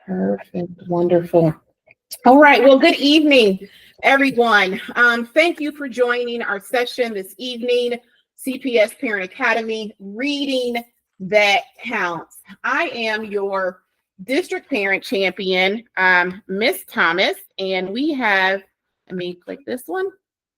Perfect. Wonderful. All right. Well, good evening, everyone. Thank you for joining our session this evening, CPS Parent Academy, Reading That Counts. I am your district parent champion, Miss Thomas, and we have, let me click this one.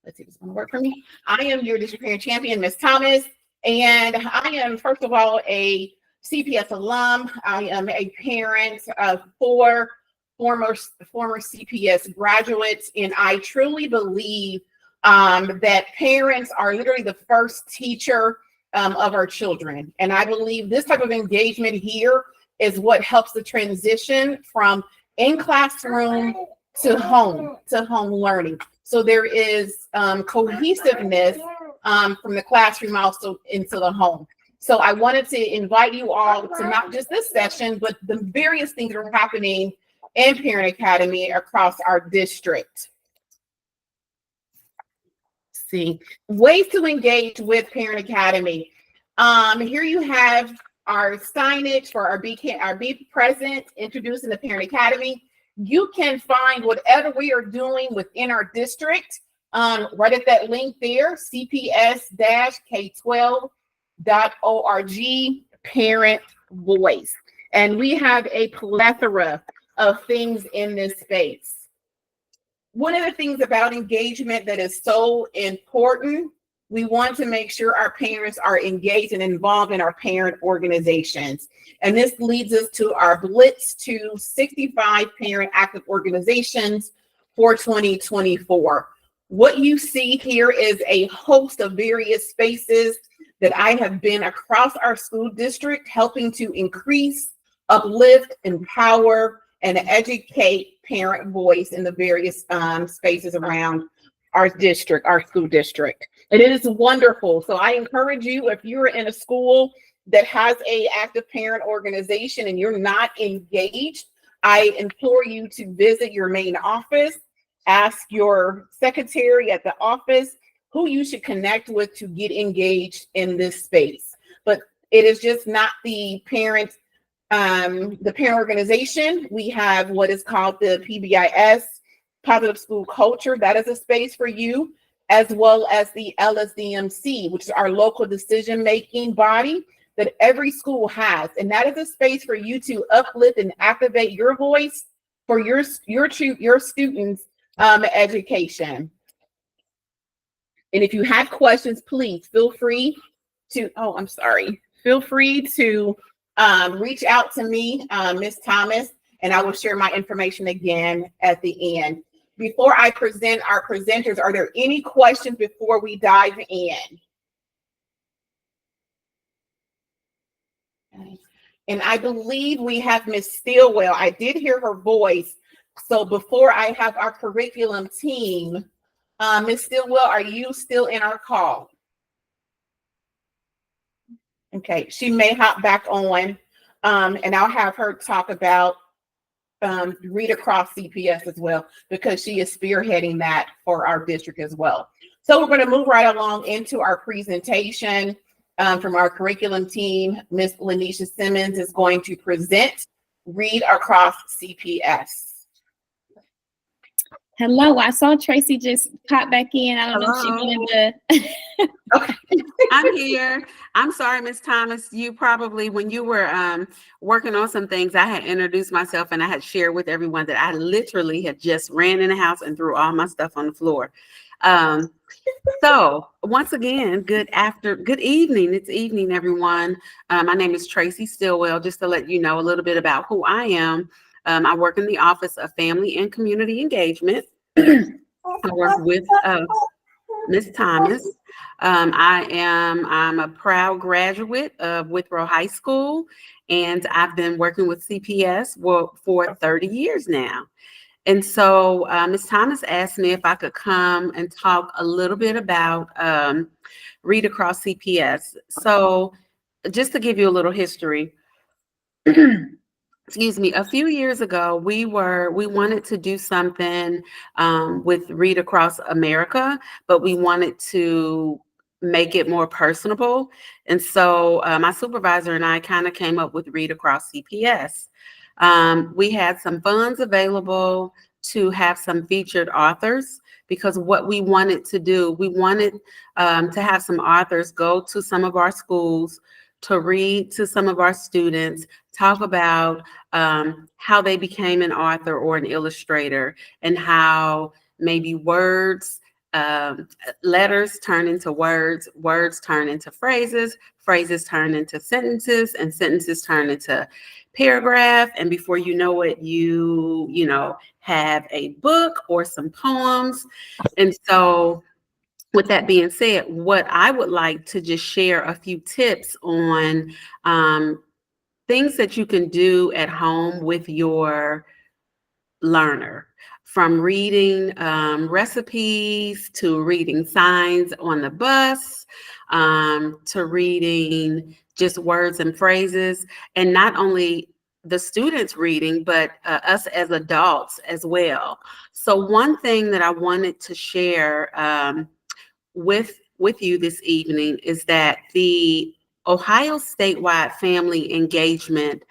Let's see if it's going to work for me. I am your district parent champion, Miss Thomas, and I am, first of all, a CPS alum. I am a parent of four former CPS graduates, and I truly believe that parents are literally the first teacher of our children. And I believe this type of engagement here is what helps the transition from in classroom to home learning. So there is cohesiveness from the classroom also into the home. So I wanted to invite you all to not just this session, but the various things that are happening in Parent Academy across our district. Let's see, ways to engage with Parent Academy. Here you have our signage for our Be Present, introducing the Parent Academy. You can find whatever we are doing within our district right at that link there, cps-k12.org, Parent Voice. And we have a plethora of things in this space. One of the things about engagement that is so important, we want to make sure our parents are engaged and involved in our parent organizations. And this leads us to our Blitz to 65 parent active organizations for 2024. What you see here is a host of various spaces that I have been across our school district helping to increase, uplift, empower, and educate parent voice in the various spaces around our district, our school district. And it is wonderful. So I encourage you, if you're in a school that has an active parent organization and you're not engaged, I implore you to visit your main office, ask your secretary at the office who you should connect with to get engaged in this space. But it is just not the parent organization. We have what is called the PBIS, Positive School Culture. That is a space for you, as well as the LSDMC, which is our local decision-making body that every school has. And that is a space for you to uplift and activate your voice for your students' education. And if you have questions, please feel free to, feel free to reach out to me, Ms. Thomas, and I will share my information again at the end. Before I present our presenters, are there any questions before we dive in? Okay. And I believe we have Ms. Stillwell. I did hear her voice. So before I have our curriculum team, Ms. Stillwell, are you still in our call? Okay, she may hop back on, and I'll have her talk about Read Across CPS as well, because she is spearheading that for our district as well. So we're going to move right along into our presentation from our curriculum team. Ms. Lanisha Simmons is going to present Read Across CPS. Hello, I saw Tracy just pop back in. I don't know if she wanted to. Okay. I'm here. I'm sorry, Ms. Thomas. You probably, when you were working on some things, I had introduced myself and I had shared with everyone that I literally had just ran in the house and threw all my stuff on the floor. So once again, good evening. It's evening, everyone. My name is Tracy Stillwell. Just to let you know a little bit about who I am. I work in the Office of Family and Community Engagement. I work with Ms. Thomas. I'm a proud graduate of Withrow High School, and I've been working with CPS for 30 years now. And so Ms. Thomas asked me if I could come and talk a little bit about Read Across CPS. So just to give you a little history, excuse me, a few years ago, we wanted to do something with Read Across America, but we wanted to make it more personable. And so my supervisor and I kind of came up with Read Across CPS. We had some funds available to have some featured authors, because what we wanted to do, we wanted to have some authors go to some of our schools to read to some of our students, talk about how they became an author or an illustrator, and how maybe words, letters turn into words, words turn into phrases, phrases turn into sentences, and sentences turn into paragraph. And before you know it, you know, have a book or some poems. And so with that being said, what I would like to just share a few tips on things that you can do at home with your learner, from reading recipes to reading signs on the bus, to reading just words and phrases, and not only the students reading, but us as adults as well. So one thing that I wanted to share with you this evening is that the Ohio Statewide Family Engagement,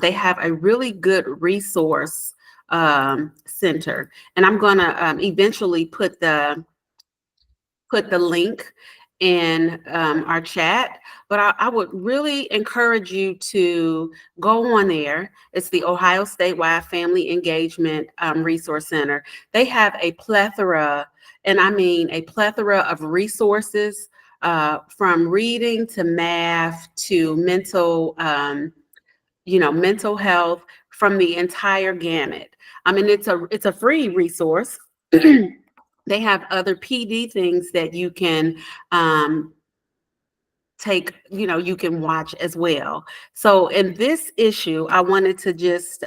they have a really good resource center, and I'm going to eventually put the link in our chat, but I would really encourage you to go on there. It's the Ohio Statewide Family Engagement Resource Center. They have a plethora, and I mean a plethora of resources, from reading to math to mental, mental health, from the entire gamut. I mean, it's a free resource. They have other PD things that you can take, you can watch as well. So in this issue, I wanted to just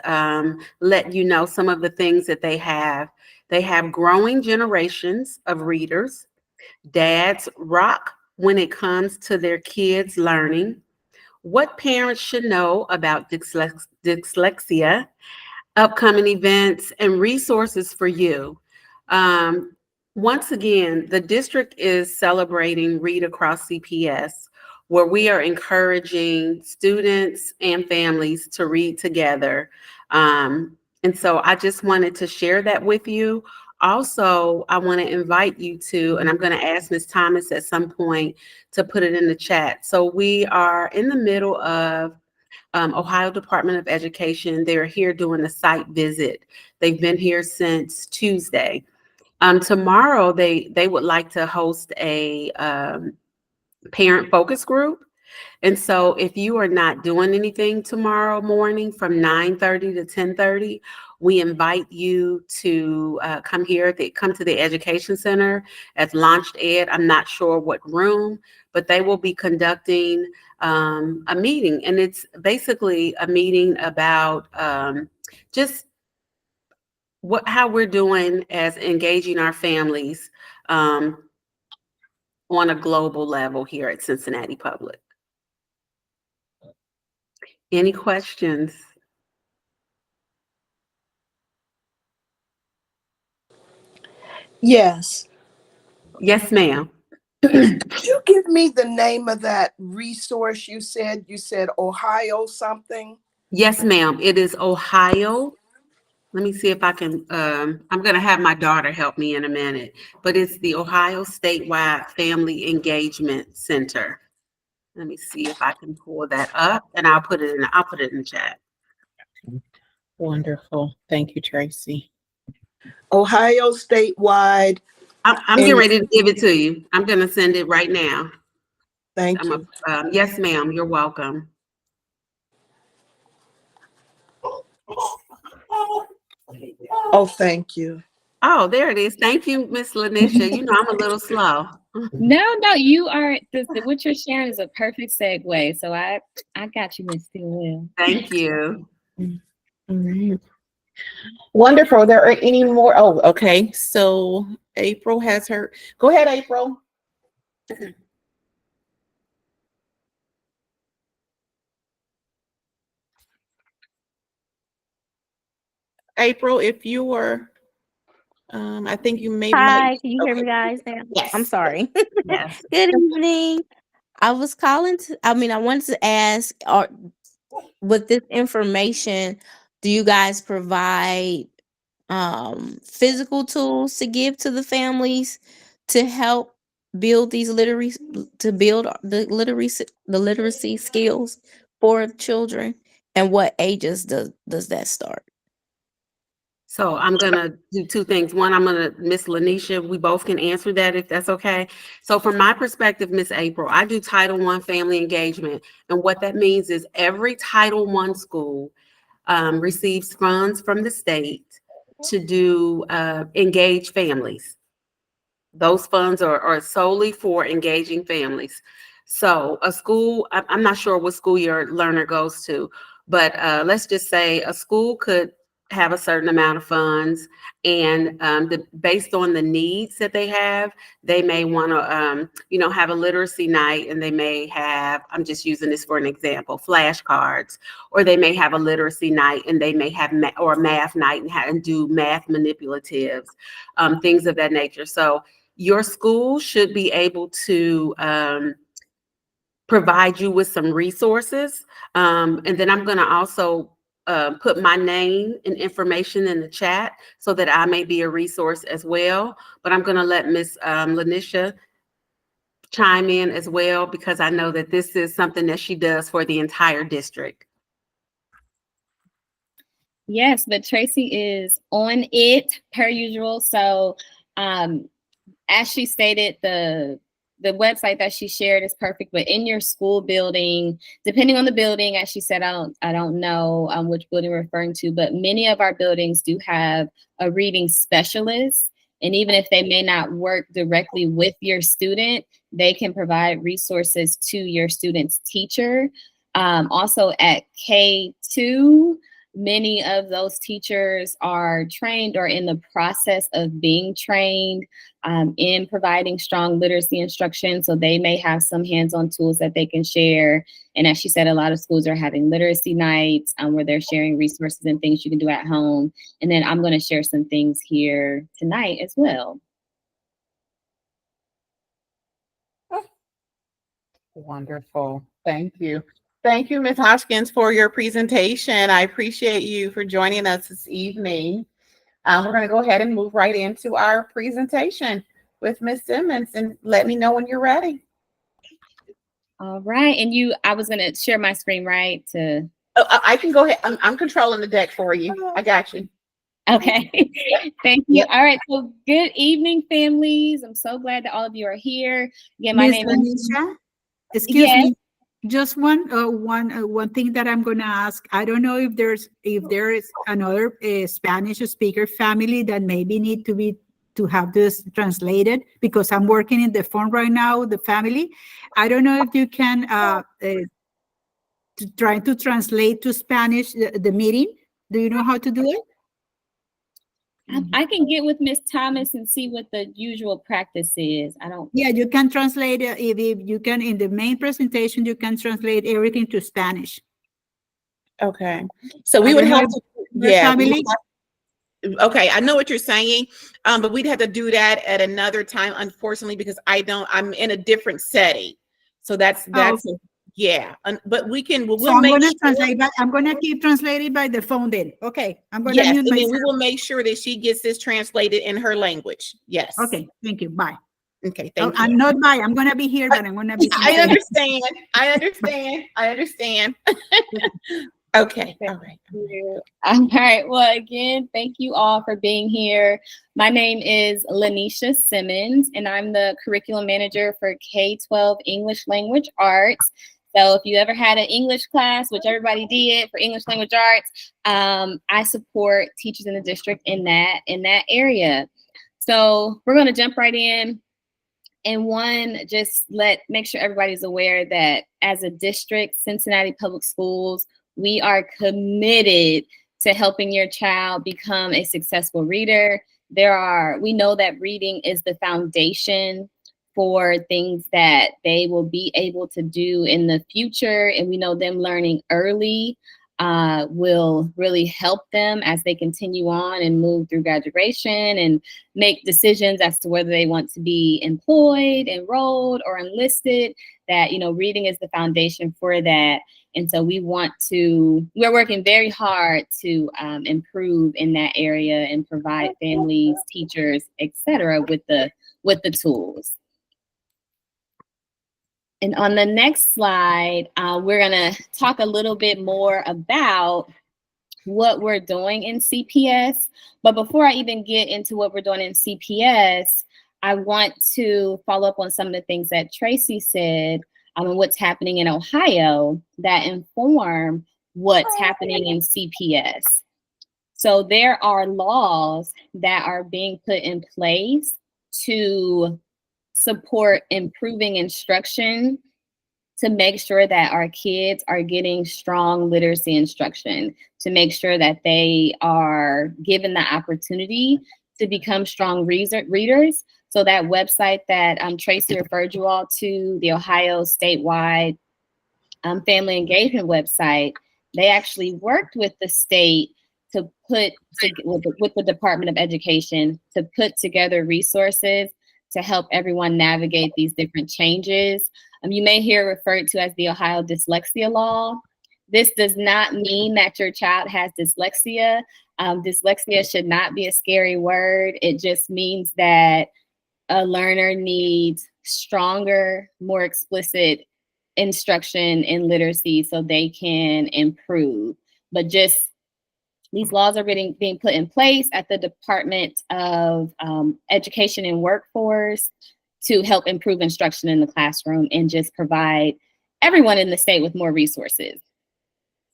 let you know some of the things that they have. They have growing generations of readers. Dads rock when it comes to their kids' learning. What parents should know about dyslexia, upcoming events, and resources for you. Once again, the district is celebrating Read Across CPS, where we are encouraging students and families to read together. And so I just wanted to share that with you. Also, I want to invite you to, and I'm going to ask Ms. Thomas at some point to put it in the chat. So we are in the middle of Ohio Department of Education. They're here doing a site visit. They've been here since Tuesday. Tomorrow, they would like to host a parent focus group. And so if you are not doing anything tomorrow morning from 9:30 to 10:30, we invite you to come to the Education Center at Launched Ed. I'm not sure what room, but they will be conducting a meeting. And it's basically a meeting about just how we're doing as engaging our families on a global level here at Cincinnati Public. Any questions? Yes. Yes, ma'am. Could you give me the name of that resource you said? You said Ohio something? Yes, ma'am. It is Ohio. Let me see if I can, I'm going to have my daughter help me in a minute, but it's the Ohio Statewide Family Engagement Center. Let me see if I can pull that up, and I'll put it in the chat. Wonderful. Thank you, Tracy. Ohio Statewide. I'm getting ready to give it to you. I'm going to send it right now. Thank you. Yes, ma'am. You're welcome. Oh, thank you. Oh, there it is. Thank you, Miss Lanisha. You know, I'm a little slow. No, you are. What you're sharing is a perfect segue. So I got you, Miss Stillwell. Thank you. All right. Wonderful. There are any more? Oh, okay. So April has her. Go ahead, April. April, if you were, I think you may. Hi, can you hear me guys now? Yes. I'm sorry. Yes. Good evening. I was calling I wanted to ask, with this information, do you guys provide physical tools to give to the families to help build these literacy skills for children? And what ages does that start? So I'm gonna do two things. One, I'm gonna, Miss Lanisha, we both can answer that if that's okay. So from my perspective, Miss April, I do Title I family engagement. And what that means is every Title I school receives funds from the state to do engage families. Those funds are solely for engaging families. So a school, I'm not sure what school your learner goes to, but let's just say a school could have a certain amount of funds, and based on the needs that they have, they may want to, have a literacy night, and they may have, I'm just using this for an example, flashcards, or they may have a literacy night, and they may have or a math night and do math manipulatives, things of that nature. So your school should be able to provide you with some resources. And then I'm going to also put my name and information in the chat so that I may be a resource as well. But I'm going to let Miss Lanisha chime in as well, because I know that this is something that she does for the entire district. Yes, but Tracy is on it per usual. So as she stated, the website that she shared is perfect, but in your school building, depending on the building, as she said, I don't know which building we're referring to, but many of our buildings do have a reading specialist. And even if they may not work directly with your student, they can provide resources to your student's teacher. Also at K2, many of those teachers are trained or in the process of being trained in providing strong literacy instruction. So they may have some hands-on tools that they can share. And as she said, a lot of schools are having literacy nights where they're sharing resources and things you can do at home. And then I'm going to share some things here tonight as well. Wonderful. Thank you. Thank you, Ms. Hoskins, for your presentation. I appreciate you for joining us this evening. We're going to go ahead and move right into our presentation with Ms. Simmons, and let me know when you're ready. All right. And I was going to share my screen, right? I can go ahead. I'm controlling the deck for you. I got you. Okay. Thank you. Yep. All right. So good evening, families. I'm so glad that all of you are here. Again, my name is Lanisha. Excuse me. Just one thing that I'm going to ask. I don't know if there is another Spanish speaker family that maybe need to have this translated, because I'm working in the phone right now, the family. I don't know if you can try to translate to Spanish the meeting. Do you know how to do it? I can get with Miss Thomas and see what the usual practice is. Yeah, you can translate it. If you can, in the main presentation, you can translate everything to Spanish. Okay. So we would have to, family. Okay, I know what you're saying, but we'd have to do that at another time, unfortunately, because I'm in a different setting. So that's yeah. But we can. We'll so I'm going to translate. I'm going to keep translating by the phone then. Okay. I'm going to mute myself. We will make sure that she gets this translated in her language. Yes. Okay. Thank you. Bye. Okay. Thank you. I'm not bye. I'm going to be here, but I'm going to be. I understand. I understand. Okay. All right. All right. Well, again, thank you all for being here. My name is Lanisha Simmons, and I'm the curriculum manager for K-12 English Language Arts. So if you ever had an English class, which everybody did for English Language Arts, I support teachers in the district in that area. So we're going to jump right in. And just make sure everybody's aware that as a district, Cincinnati Public Schools, we are committed to helping your child become a successful reader. We know that reading is the foundation for things that they will be able to do in the future. And we know them learning early will really help them as they continue on and move through graduation and make decisions as to whether they want to be employed, enrolled, or enlisted. That, reading is the foundation for that. And so we're working very hard to improve in that area and provide families, teachers, etc., with the tools. And on the next slide, we're going to talk a little bit more about what we're doing in CPS. But before I even get into what we're doing in CPS, I want to follow up on some of the things that Tracy said and what's happening in Ohio that inform what's happening in CPS. So there are laws that are being put in place to support improving instruction, to make sure that our kids are getting strong literacy instruction, to make sure that they are given the opportunity to become strong readers. So that website that Tracy referred you all to, the Ohio statewide family engagement website, they actually worked with the state to with the Department of Education to put together resources to help everyone navigate these different changes. You may hear referred to as the Ohio Dyslexia Law. This does not mean that your child has dyslexia. Dyslexia should not be a scary word. It just means that a learner needs stronger, more explicit instruction in literacy so they can improve. But just these laws are being put in place at the Department of Education and Workforce to help improve instruction in the classroom and just provide everyone in the state with more resources.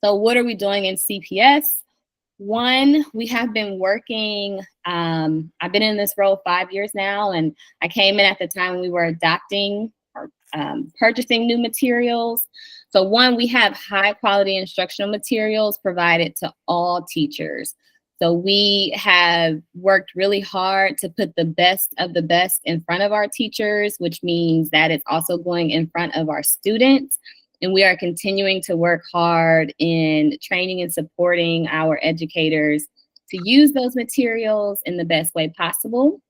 So what are we doing in CPS? One, we have been working, I've been in this role 5 years now, and I came in at the time when we were adopting or purchasing new materials. So one, we have high quality instructional materials provided to all teachers. So we have worked really hard to put the best of the best in front of our teachers, which means that it's also going in front of our students. And we are continuing to work hard in training and supporting our educators to use those materials in the best way possible.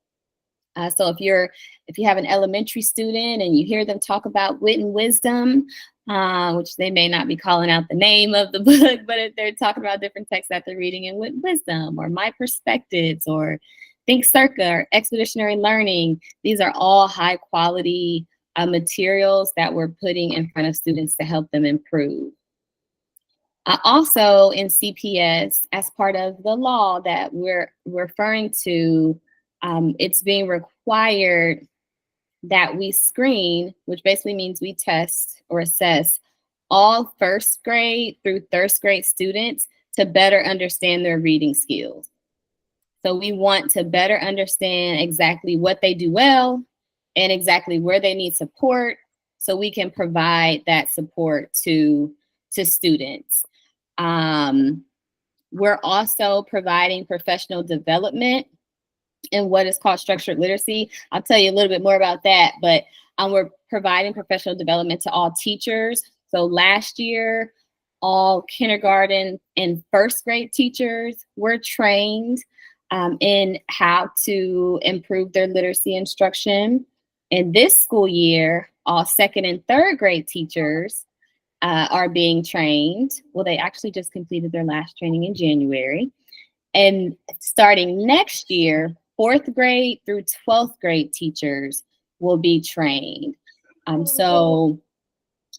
So if you have an elementary student and you hear them talk about wit and wisdom, which they may not be calling out the name of the book, but if they're talking about different texts that they're reading in wit and wisdom, or my perspectives, or Think Circa, or expeditionary learning, these are all high quality materials that we're putting in front of students to help them improve. Also in CPS, as part of the law that we're referring to, it's being required that we screen, which basically means we test or assess all first grade through third grade students to better understand their reading skills. So we want to better understand exactly what they do well and exactly where they need support so we can provide that support to students. We're also providing professional development in what is called structured literacy. I'll tell you a little bit more about that, but we're providing professional development to all teachers. So last year, all kindergarten and first grade teachers were trained in how to improve their literacy instruction. And this school year, all second and third grade teachers are being trained. Well, they actually just completed their last training in January. And starting next year, fourth grade through 12th grade teachers will be trained. So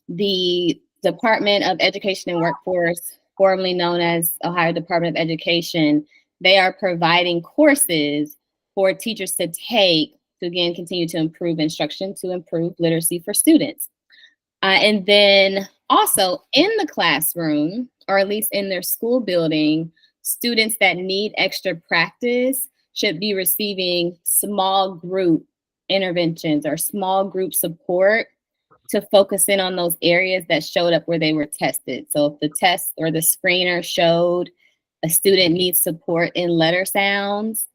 the Department of Education and Workforce, formerly known as Ohio Department of Education, they are providing courses for teachers to take to, again, continue to improve instruction, to improve literacy for students. And then also in the classroom, or at least in their school building, students that need extra practice should be receiving small group interventions or small group support to focus in on those areas that showed up where they were tested. So if the test or the screener showed a student needs support in letter sounds,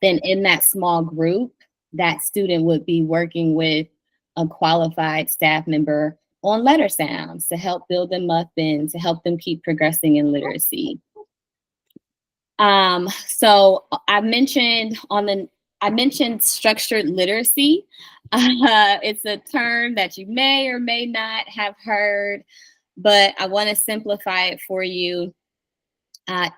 then in that small group, that student would be working with a qualified staff member on letter sounds to help build them up and to help them keep progressing in literacy. So I mentioned structured literacy. It's a term that you may or may not have heard. but I want to simplify it for you.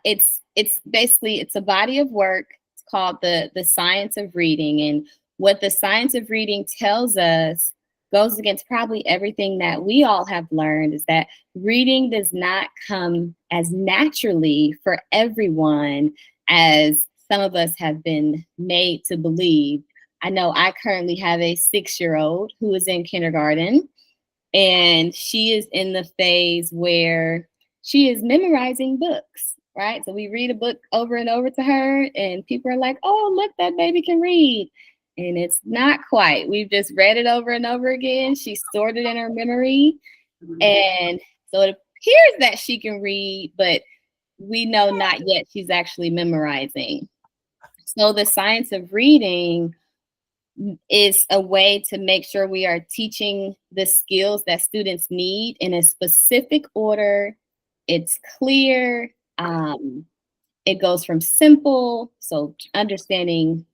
It's basically, it's a body of work. It's called the Science of Reading, and what the Science of Reading tells us goes against probably everything that we all have learned, is that reading does not come as naturally for everyone as some of us have been made to believe. I know I currently have a 6-year-old who is in kindergarten, and she is in the phase where she is memorizing books, right? So we read a book over and over to her, and people are like, oh, look, that baby can read. And it's not quite. We've just read it over and over again. She stored it in her memory. And so it appears that she can read, but we know not yet she's actually memorizing. So the Science of Reading is a way to make sure we are teaching the skills that students need in a specific order. It's clear. It goes from simple, so understanding,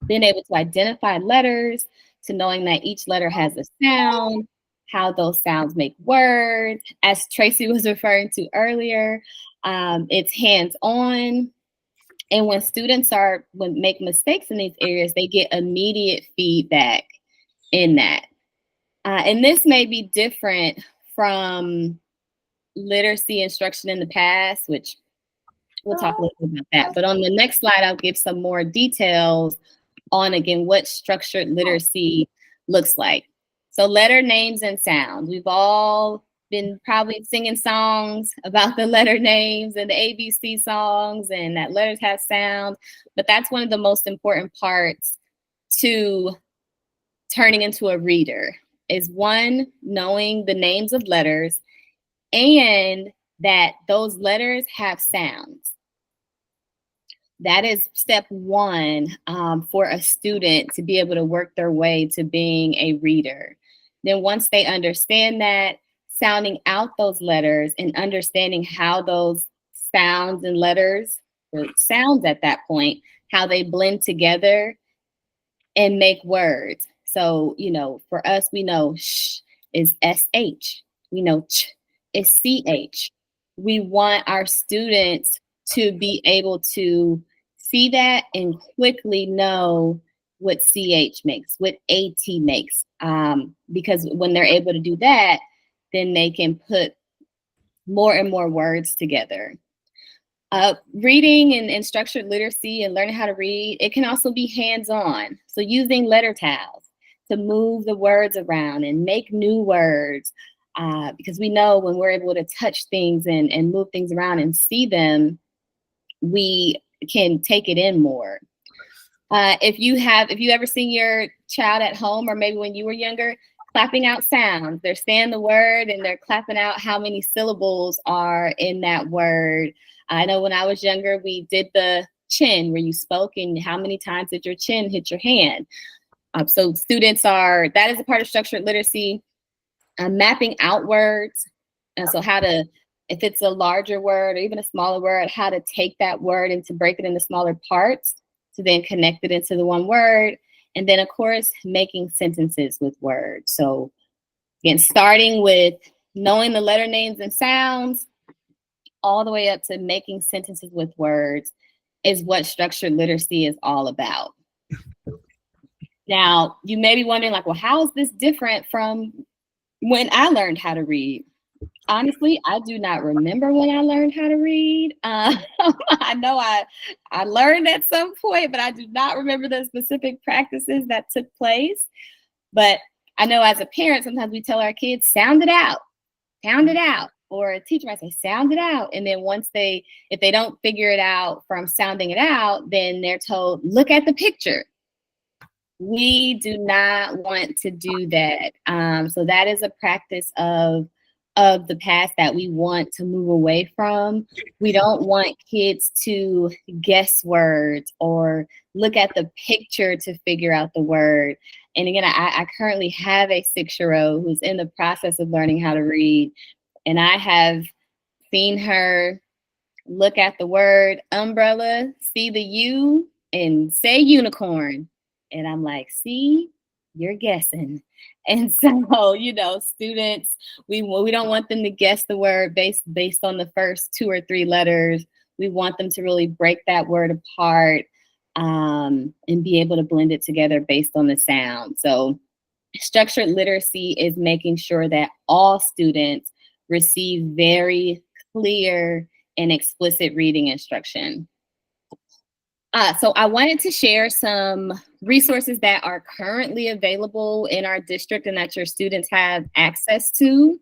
being able to identify letters, to knowing that each letter has a sound, how those sounds make words. As Tracy was referring to earlier, it's hands-on. And when students make mistakes in these areas, they get immediate feedback in that. And this may be different from literacy instruction in the past, which we'll talk a little bit about that. But on the next slide, I'll give some more details on, again, what structured literacy looks like. So letter names and sounds. We've all been probably singing songs about the letter names and the ABC songs, and that letters have sound, but that's one of the most important parts to turning into a reader, is one, knowing the names of letters and that those letters have sounds. That is step one for a student to be able to work their way to being a reader. Then once they understand that, sounding out those letters and understanding how those sounds and letters, or sounds at that point, how they blend together and make words. So, you know, for us, we know sh is SH. We know ch is CH. We want our students to be able to see that and quickly know what CH makes, what AT makes. Because when they're able to do that, then they can put more and more words together. Reading and structured literacy and learning how to read, it can also be hands-on. So using letter tiles to move the words around and make new words, because we know when we're able to touch things and move things around and see them, we can take it in more. If you ever seen your child at home, or maybe when you were younger, clapping out sounds, they're saying the word and they're clapping out how many syllables are in that word. I know when I was younger, we did the chin, where you spoke and how many times did your chin hit your hand. So students that is a part of structured literacy, mapping out words. And so how to, if it's a larger word or even a smaller word, how to take that word and to break it into smaller parts to then connect it into the one word. And then, of course, making sentences with words. So again, starting with knowing the letter names and sounds, all the way up to making sentences with words, is what structured literacy is all about. Now, you may be wondering, like, well, how is this different from when I learned how to read? Honestly, I do not remember when I learned how to read. I know I learned at some point, but I do not remember the specific practices that took place. But I know as a parent, sometimes we tell our kids, sound it out, or a teacher might say, sound it out. And then if they don't figure it out from sounding it out, then they're told, look at the picture. We do not want to do that. So that is a practice of the past that we want to move away from. We don't want kids to guess words or look at the picture to figure out the word. And again, I currently have a 6-year-old who's in the process of learning how to read. And I have seen her look at the word umbrella, see the U, and say unicorn. And I'm like, see, you're guessing. And so, students, we don't want them to guess the word based on the first 2 or 3 letters. We want them to really break that word apart and be able to blend it together based on the sound. So structured literacy is making sure that all students receive very clear and explicit reading instruction. So I wanted to share some resources that are currently available in our district and that your students have access to.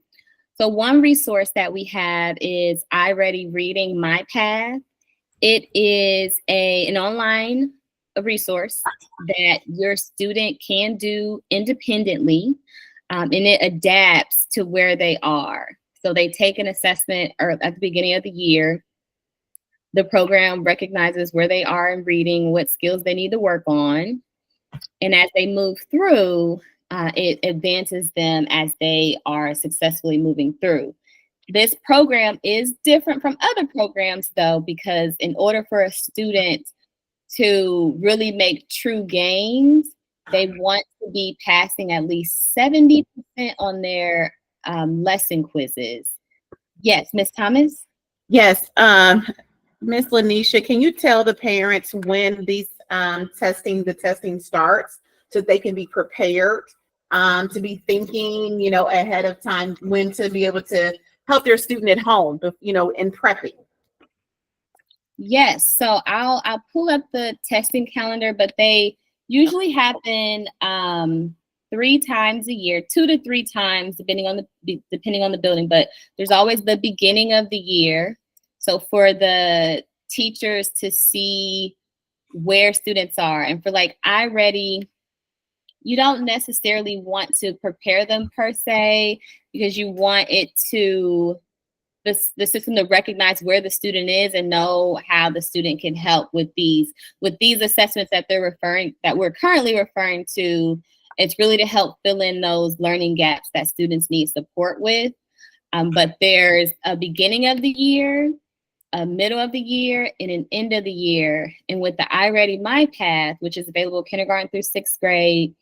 So one resource that we have is iReady Reading My Path. It is an online resource that your student can do independently, and it adapts to where they are. So they take an assessment at the beginning of the year. The program recognizes where they are in reading, what skills they need to work on. And as they move through, it advances them as they are successfully moving through. This program is different from other programs, though, because in order for a student to really make true gains, they want to be passing at least 70% on their lesson quizzes. Yes, Ms. Thomas? Yes, Ms. Lanisha, can you tell the parents when these the testing starts so they can be prepared to be thinking, ahead of time when to be able to help their student at home, in prepping? Yes, so I'll pull up the testing calendar, but they usually happen 3 times a year, 2 to 3 times, depending on the building. But there's always the beginning of the year. So for the teachers to see where students are, and for like iReady, you don't necessarily want to prepare them per se, because you want it to the system to recognize where the student is and know how the student can help with these assessments that we're currently referring to. It's really to help fill in those learning gaps that students need support with. But there's a beginning of the year, a middle of the year, and an end of the year. And with the iReady My Path, which is available kindergarten through 6th grade,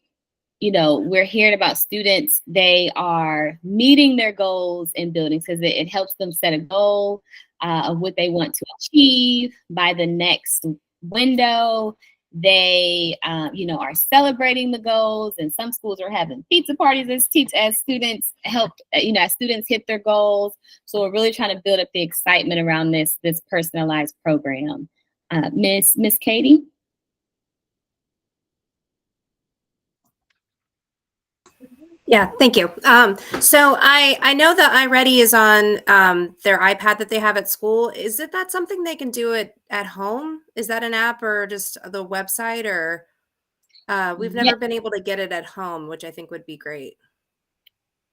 we're hearing about students, they are meeting their goals in buildings because it helps them set a goal of what they want to achieve by the next window. They, are celebrating the goals, and some schools are having pizza parties as students hit their goals. So we're really trying to build up the excitement around this personalized program. Miss Katie? Yeah, thank you. So I know that iReady is on their iPad that they have at school. Is that something they can do at home? Is that an app or just the website? Or we've never been able to get it at home, which I think would be great.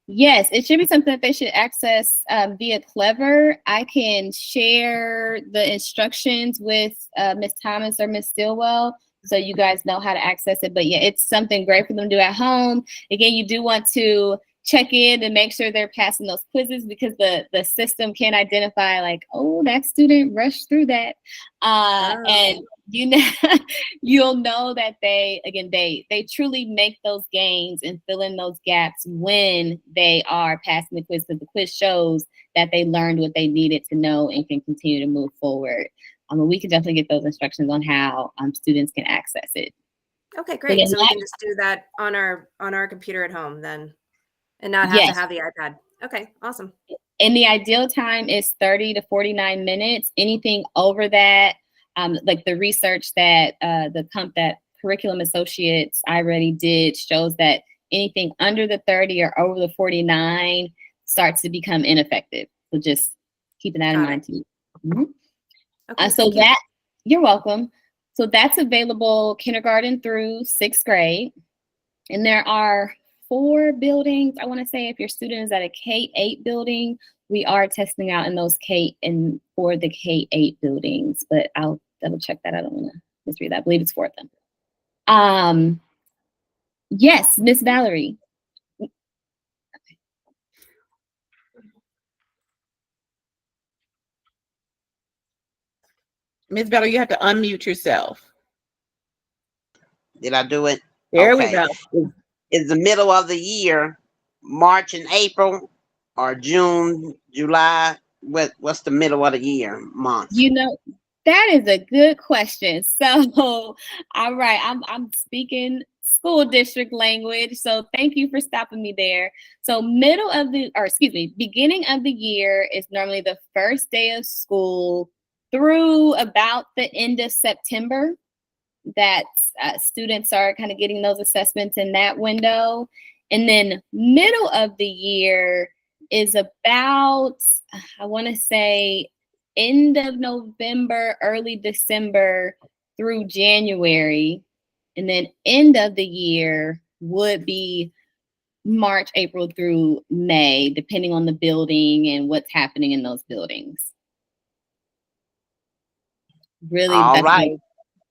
Yes, it should be something that they should access via Clever. I can share the instructions with Ms. Thomas or Ms. Stillwell, so you guys know how to access it. But yeah, it's something great for them to do at home. Again, you do want to check in and make sure they're passing those quizzes, because the system can identify like, oh, that student rushed through that. And you'll know that they truly make those gains and fill in those gaps when they are passing the quiz, because the quiz shows that they learned what they needed to know and can continue to move forward. We can definitely get those instructions on how students can access it. Okay, great. So we can just do that on our computer at home then, and not have to have the iPad. Okay, awesome. And the ideal time is 30 to 49 minutes. Anything over that, like the research that that Curriculum Associates iReady did shows that anything under the 30 or over the 49 starts to become ineffective. So just keeping that in mind too. Mm-hmm. Okay, you're welcome. So that's available kindergarten through 6th grade. And there are 4 buildings. I want to say if your student is at a K-8 building, we are testing out in those for the K-8 buildings, but I'll double check that. I don't want to misread that. I believe it's 4 of them. Yes, Miss Valerie. Ms. Valerie, you have to unmute yourself. Did I do it? There we go. is the middle of the year, March and April, or June, July? What's the middle of the year month? You know, that is a good question. So, all right, I'm speaking school district language. So thank you for stopping me there. So beginning of the year is normally the first day of school through about the end of September. That students are kind of getting those assessments in that window. And then middle of the year is about, I want to say, end of November, early December through January. And then end of the year would be March, April through May, depending on the building and what's happening in those buildings. Really, All right.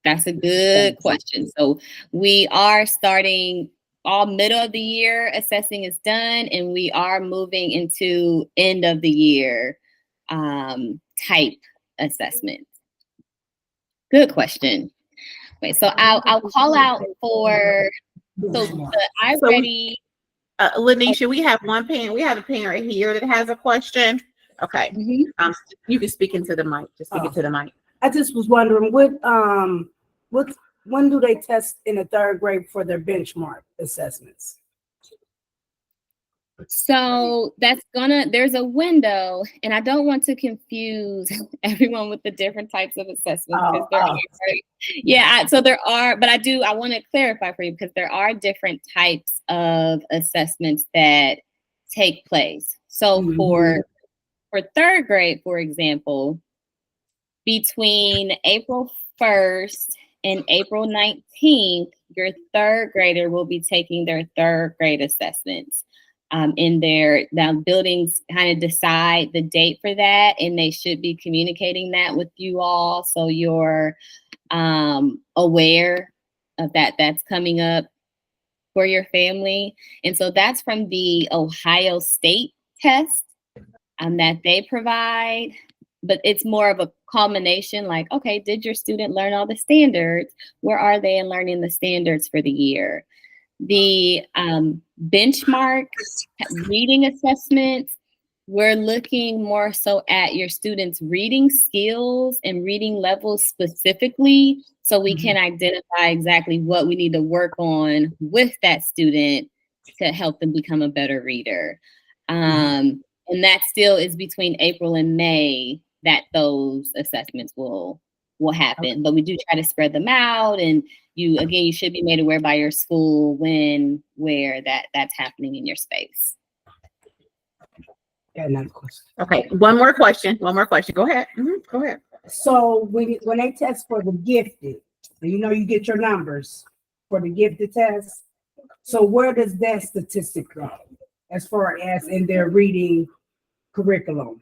That's a good question. So we are starting all middle of the year assessing is done, and we are moving into end of the year type assessments. Good question. Okay, so I'll call out for the iReady. Lanisha, we have one parent. We have a parent here that has a question. Okay. You can speak into the mic. Just speak into the mic. I just was wondering when do they test in the third grade for their benchmark assessments? So there's a window, and I don't want to confuse everyone with the different types of assessments. So there are, but I want to clarify for you because there are different types of assessments that take place. So for third grade, for example, between April 1st and April 19th, your third grader will be taking their third grade assessments. Now buildings kind of decide the date for that, and they should be communicating that with you all so you're aware of that's coming up for your family. And so that's from the Ohio State test that they provide, but it's more of a culmination, like, okay, did your student learn all the standards? Where are they in learning the standards for the year? The benchmark reading assessments, we're looking more so at your students' reading skills and reading levels specifically, so we can identify exactly what we need to work on with that student to help them become a better reader. And that still is between April and May that those assessments will happen. But we do try to spread them out, and you should be made aware by your school where that's happening in your space. Got another question. Okay, one more question. Go ahead. Go ahead. So when they test for the gifted, you get your numbers for the gifted test. So where does that statistic go as far as in their reading curriculum?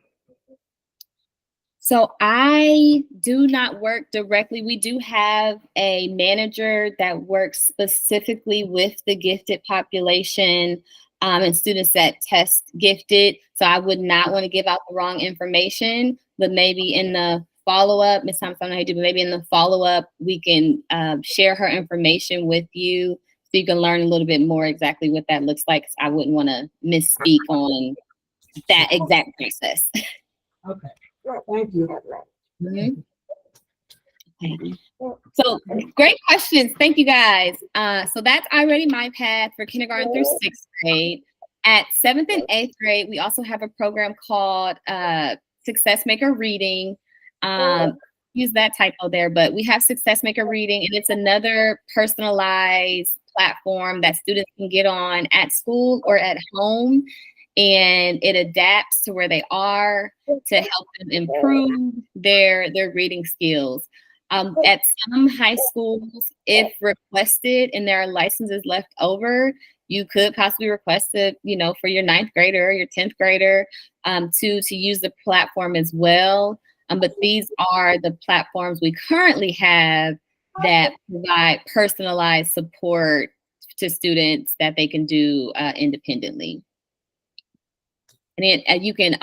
So I do not work directly. We do have a manager that works specifically with the gifted population and students that test gifted. So I would not want to give out the wrong information, but maybe in the follow-up, Ms. Thomas, I don't know how to do, but maybe in the follow-up, we can share her information with you so you can learn a little bit more exactly what that looks like. I wouldn't want to misspeak on that exact process. Okay. Thank you. Okay. So great questions. Thank you guys. So that's iReady MyPath for kindergarten through sixth grade. At 7th and 8th grade, we also have a program called Success Maker Reading. Use that typo there, but we have Success Maker Reading, and it's another personalized platform that students can get on at school or at home. And it adapts to where they are to help them improve their reading skills. At some high schools, if requested and there are licenses left over, you could possibly request it, for your 9th grader or your 10th grader to use the platform as well. But these are the platforms we currently have that provide personalized support to students that they can do independently. And you can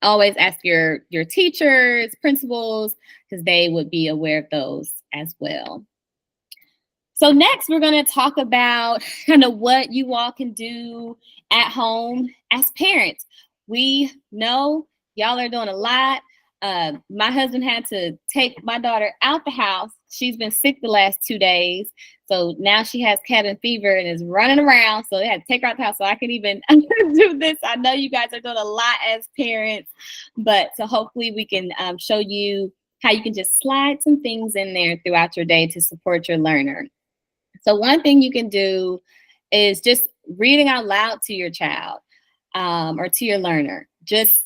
always ask your teachers, principals, because they would be aware of those as well. So next, we're going to talk about kind of what you all can do at home as parents. We know y'all are doing a lot. My husband had to take my daughter out the house. She's been sick the last 2 days. So now she has cabin fever and is running around. So they had to take her out the house so I can even do this. I know you guys are doing a lot as parents, but so hopefully we can show you how you can just slide some things in there throughout your day to support your learner. So one thing you can do is just reading out loud to your child or to your learner. Just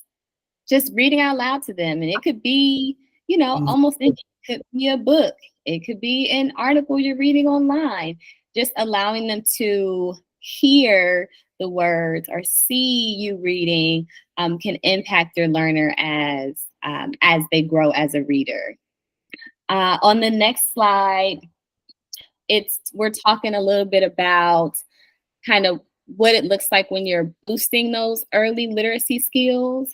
reading out loud to them. And it could be, you know, almost it could be a book. It could be an article you're reading online. Just allowing them to hear the words or see you reading can impact your learner as they grow as a reader. On the next slide, we're talking a little bit about kind of what it looks like when you're boosting those early literacy skills.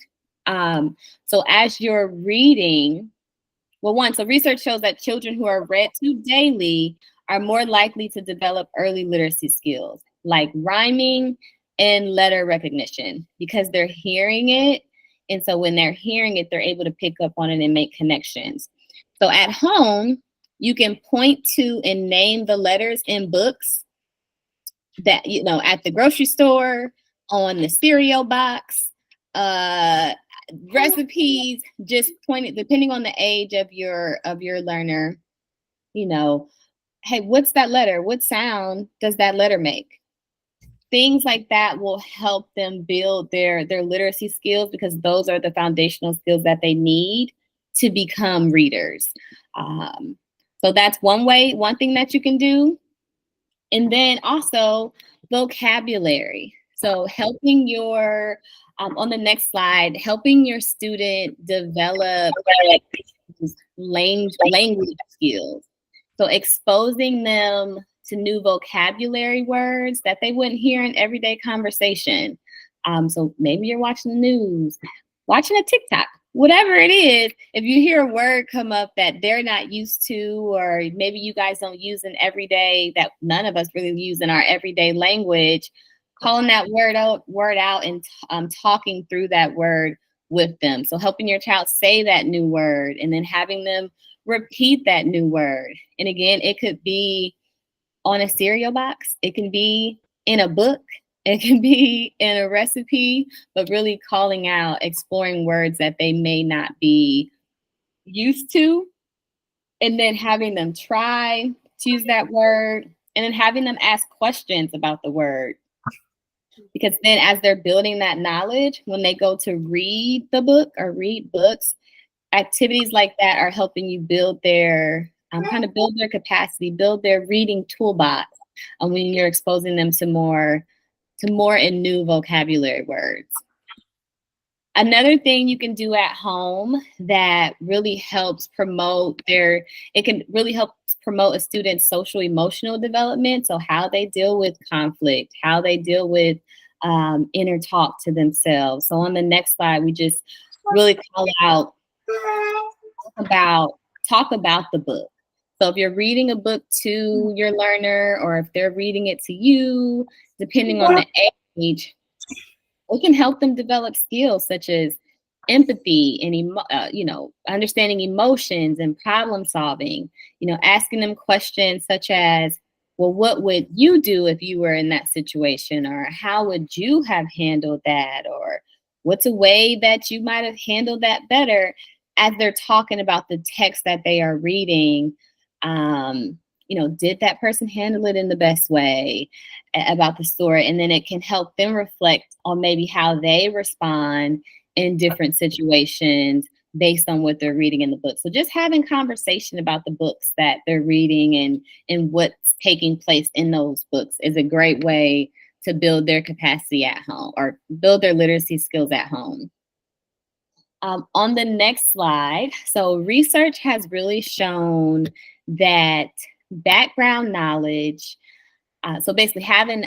So as you're reading, so research shows that children who are read to daily are more likely to develop early literacy skills like rhyming and letter recognition because they're hearing it. And so when they're hearing it, they're able to pick up on it and make connections. So at home, you can point to and name the letters in books that, you know, at the grocery store, on the cereal box, recipes, just point it, depending on the age of your learner, you know, hey, what's that letter? What sound does that letter make? Things like that will help them build their literacy skills because those are the foundational skills that they need to become readers. So that's one thing that you can do. And then also vocabulary. So helping your, on the next slide, helping your student develop language skills. So exposing them to new vocabulary words that they wouldn't hear in everyday conversation. So maybe you're watching the news, watching a TikTok, whatever it is, if you hear a word come up that they're not used to, or maybe you guys don't use in everyday, that none of us really use in our everyday language, calling that word out and talking through that word with them. So helping your child say that new word and then having them repeat that new word. And again, it could be on a cereal box, it can be in a book, it can be in a recipe, but really calling out, exploring words that they may not be used to, and then having them try to use that word, and then having them ask questions about the word. Because then as they're building that knowledge, when they go to read the book or read books, activities like that are helping you build their build their capacity, build their reading toolbox when you're exposing them to more and new vocabulary words. Another thing you can do at home that really helps promote a student's social emotional development. So how they deal with conflict, how they deal with inner talk to themselves. So on the next slide, we just really call out, talk about the book. So if you're reading a book to your learner, or if they're reading it to you, depending on the age, it can help them develop skills such as empathy and understanding emotions and problem solving. Asking them questions such as, well, what would you do if you were in that situation? Or how would you have handled that? Or what's a way that you might have handled that better? As they're talking about the text that they are reading, did that person handle it in the best way about the story? And then it can help them reflect on maybe how they respond in different situations based on what they're reading in the book. So just having conversation about the books that they're reading and what's taking place in those books is a great way to build their capacity at home or build their literacy skills at home. On the next slide, so research has really shown that background knowledge, so basically having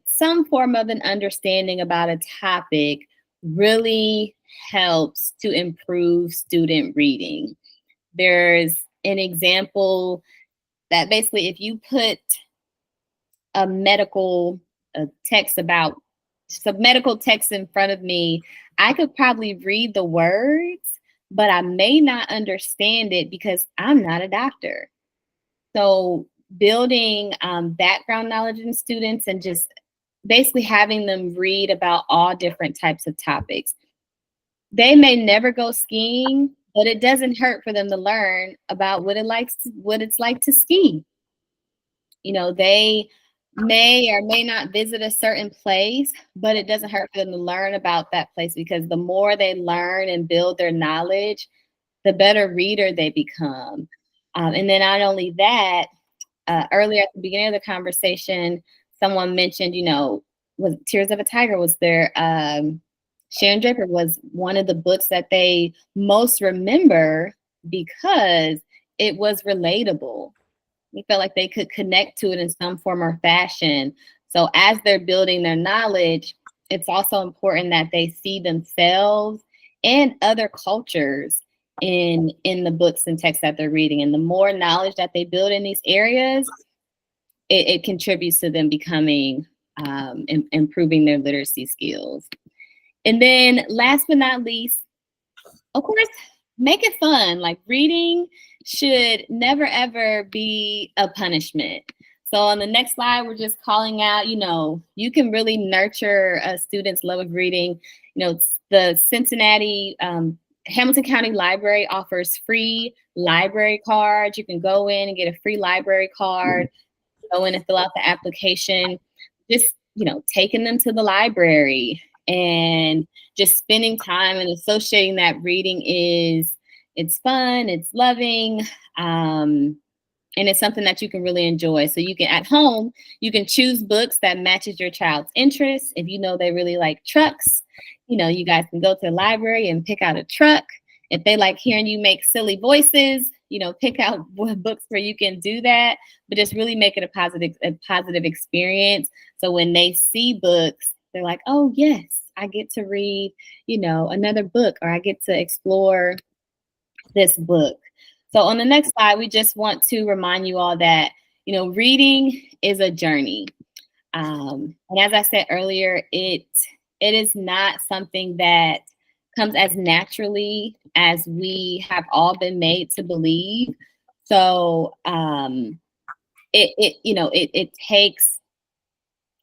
some form of an understanding about a topic really helps to improve student reading. There's an example that basically if you put a medical text about some medical text in front of me, I could probably read the words, but I may not understand it because I'm not a doctor. So building background knowledge in students and just basically having them read about all different types of topics. They may never go skiing, but it doesn't hurt for them to learn about what it's like to ski. You know, they may or may not visit a certain place, but it doesn't hurt for them to learn about that place, because the more they learn and build their knowledge, the better reader they become. And then not only that, earlier at the beginning of the conversation, someone mentioned, you know, was Tears of a Tiger was there. Sharon Draper was one of the books that they most remember because it was relatable. We felt like they could connect to it in some form or fashion. So as they're building their knowledge, it's also important that they see themselves and other cultures in the books and texts that they're reading. And the more knowledge that they build in these areas, it contributes to them becoming, improving their literacy skills. And then last but not least, of course, make it fun. Like, reading should never, ever be a punishment. So on the next slide, we're just calling out, you know, you can really nurture a student's love of reading. You know, the Cincinnati, Hamilton County Library offers free library cards. You can go in and get a free library card, go in and fill out the application. Just, you know, taking them to the library and just spending time and associating that reading it's fun, it's loving, and it's something that you can really enjoy. So you can, at home, you can choose books that matches your child's interests. If you know they really like trucks, you know, you guys can go to the library and pick out a truck. If they like hearing you make silly voices, you know, pick out books where you can do that, but just really make it a positive experience. So when they see books, they're like, oh yes, I get to read, you know, another book, or I get to explore this book. So on the next slide, we just want to remind you all that, you know, reading is a journey. And as I said earlier, it is not something that comes as naturally as we have all been made to believe. So it takes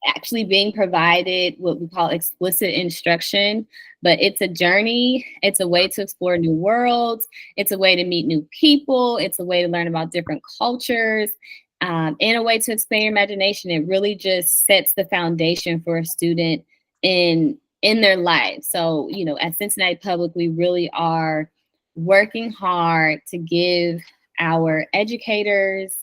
actually being provided what we call explicit instruction, but it's a journey. It's a way to explore new worlds. It's a way to meet new people. It's a way to learn about different cultures, and a way to expand your imagination. It really just sets the foundation for a student in their life. So, you know, at Cincinnati Public, we really are working hard to give our educators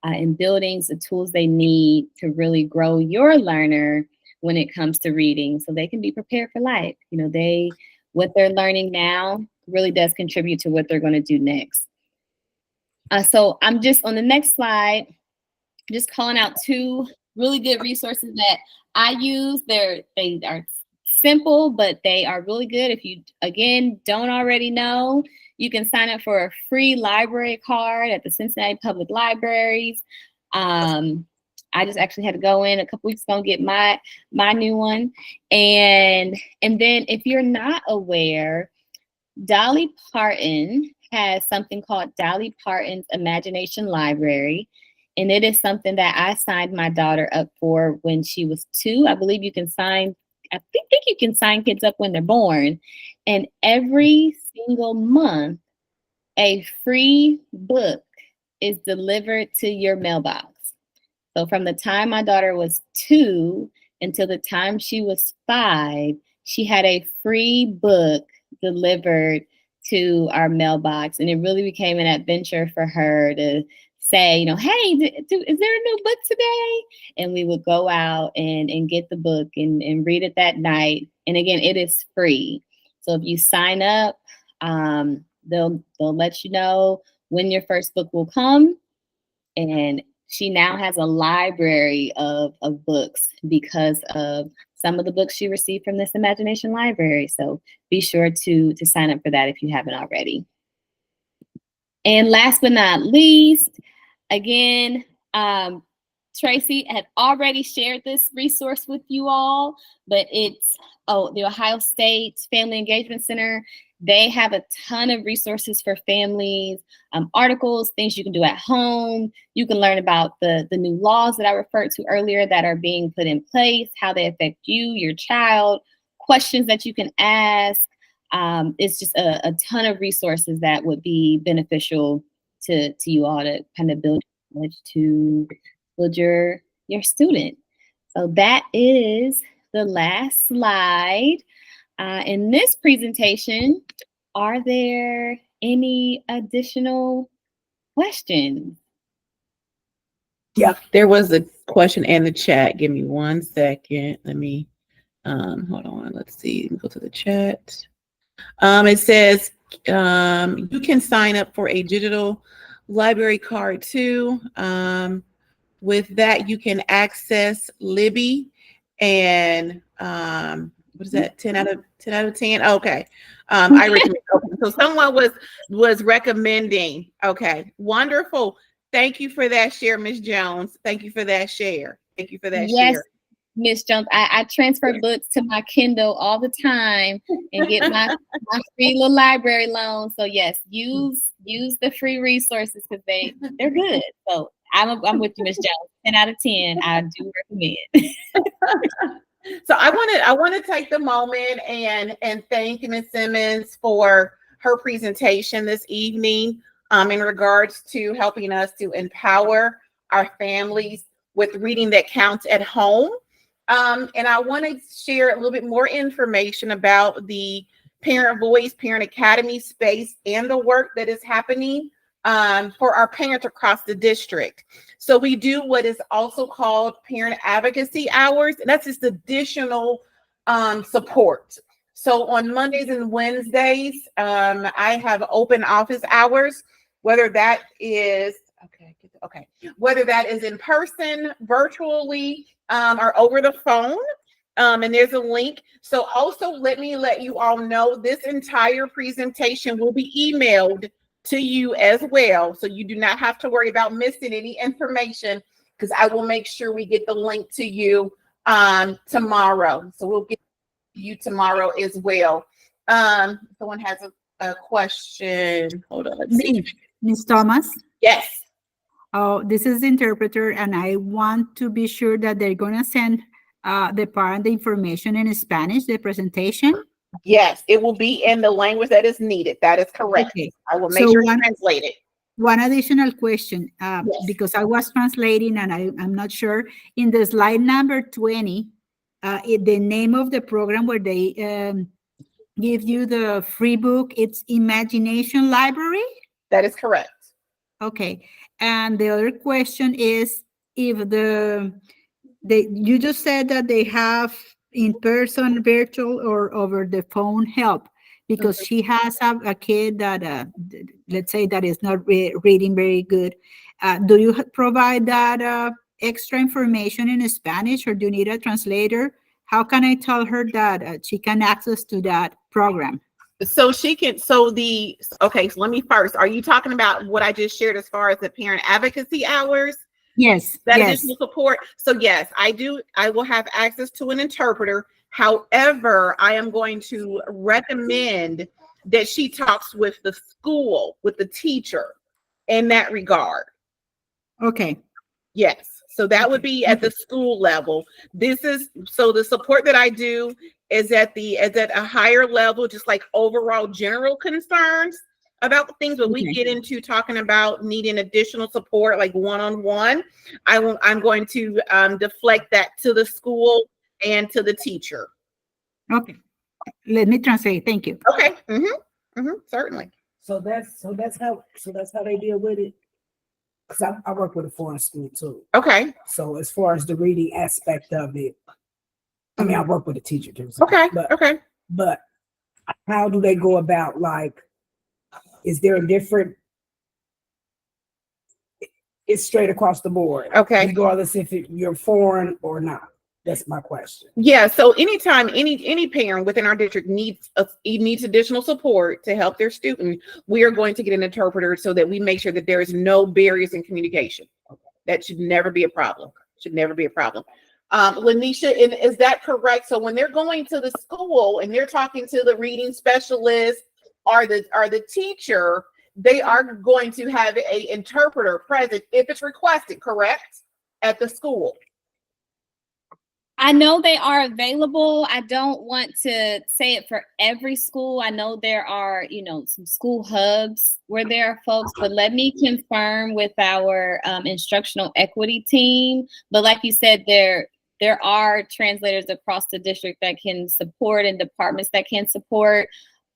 in buildings the tools they need to really grow your learner when it comes to reading, so they can be prepared for life. You know, what they're learning now really does contribute to what they're going to do next. So I'm just on the next slide, just calling out two really good resources that I use. They are simple, but they are really good. If you, again, don't already know, you can sign up for a free library card at the Cincinnati Public Libraries. I just actually had to go in a couple weeks ago and get my new one. And then if you're not aware, Dolly Parton has something called Dolly Parton's Imagination Library. And it is something that I signed my daughter up for when she was 2. I believe you can sign, I think you can sign kids up when they're born. And every single month, a free book is delivered to your mailbox. So from the time my daughter was 2 until the time she was 5, she had a free book delivered to our mailbox. And it really became an adventure for her to say, you know, hey, is there a new book today? And we would go out and get the book and read it that night. And again, it is free. So if you sign up, they'll let you know when your first book will come. And she now has a library of books because of some of the books she received from this Imagination Library. So be sure to sign up for that if you haven't already. And last but not least, again, Tracy had already shared this resource with you all, but it's the Ohio State Family Engagement Center. They have a ton of resources for families, articles, things you can do at home. You can learn about the new laws that I referred to earlier that are being put in place, how they affect you, your child, questions that you can ask. It's just a ton of resources that would be beneficial to you all to kind of build knowledge to build your student. So that is the last slide. In this presentation, are there any additional questions? Yeah, there was a question in the chat. Give me 1 second. Let me hold on. Let's see. Let me go to the chat. It says you can sign up for a digital library card too. With that, you can access Libby and what is that? 10 out of 10. Okay. I recommend. Okay. So someone was recommending. Okay. Wonderful. Thank you for that share, Ms. Jones. Thank you for that share. Thank you for that Yes, share. Ms. Jones. I transfer books to my Kindle all the time and get my free little library loan. So yes, use the free resources because they're good. So I'm with you, Ms. Jones. 10 out of 10. I do recommend. So I want to take the moment and thank Ms. Simmons for her presentation this evening in regards to helping us to empower our families with reading that counts at home. And I want to share a little bit more information about the Parent Voice, Parent Academy space and the work that is happening for our parents across the district. So we do what is also called parent advocacy hours, and that's just additional support. So on Mondays and Wednesdays, I have open office hours, whether that is whether that is in person, virtually, or over the phone. And there's a link. So also let you all know this entire presentation will be emailed to you as well. So you do not have to worry about missing any information because I will make sure we get the link to you tomorrow. So we'll get you tomorrow as well. Someone has a question. Hold on. Let's see. Ms. Thomas? Yes. Oh, this is the interpreter, and I want to be sure that they're going to send the parent the information in Spanish, the presentation. Yes, it will be in the language that is needed. That is correct. Okay. I will make sure it's translated. One additional question, Yes. because I was translating and I'm not sure. In the slide number 20, the name of the program where they give you the free book, it's Imagination Library? That is correct. Okay. And the other question is if you just said that they have in-person, virtual, or over the phone help because she has a kid that, let's say, that is not reading very good. Do you provide that extra information in Spanish, or do you need a translator? How can I tell her that she can access to that program? So she can, so let me first, are you talking about what I just shared as far as the parent advocacy hours? Yes. That yes. additional support. So yes, I will have access to an interpreter. However, I am going to recommend that she talks with the school, with the teacher in that regard. Okay. Yes. So that would be at the school level. So the support that I do is at a higher level, just like overall general concerns about the things that we get into talking about needing additional support, like one-on-one. I'm going to deflect that to the school and to the teacher. Okay. Let me translate. Thank you. Okay. Certainly. So that's how they deal with it. Because I work with a foreign school too. Okay. So as far as the reading aspect of it, I mean, I work with a teacher too. Okay. But how do they go about, like, is there a different, it's straight across the board. Okay. Regardless if you're foreign or not. That's my question. Yeah, so anytime any parent within our district needs additional support to help their student, we are going to get an interpreter so that we make sure that there is no barriers in communication. That should never be a problem. Should never be a problem. Lanisha, is that correct? So when they're going to the school and they're talking to the reading specialist or the teacher, they are going to have an interpreter present if it's requested, correct? At the school. I know they are available. I don't want to say it for every school. I know there are, some school hubs where there are folks, but let me confirm with our instructional equity team. But like you said, there are translators across the district that can support and departments that can support.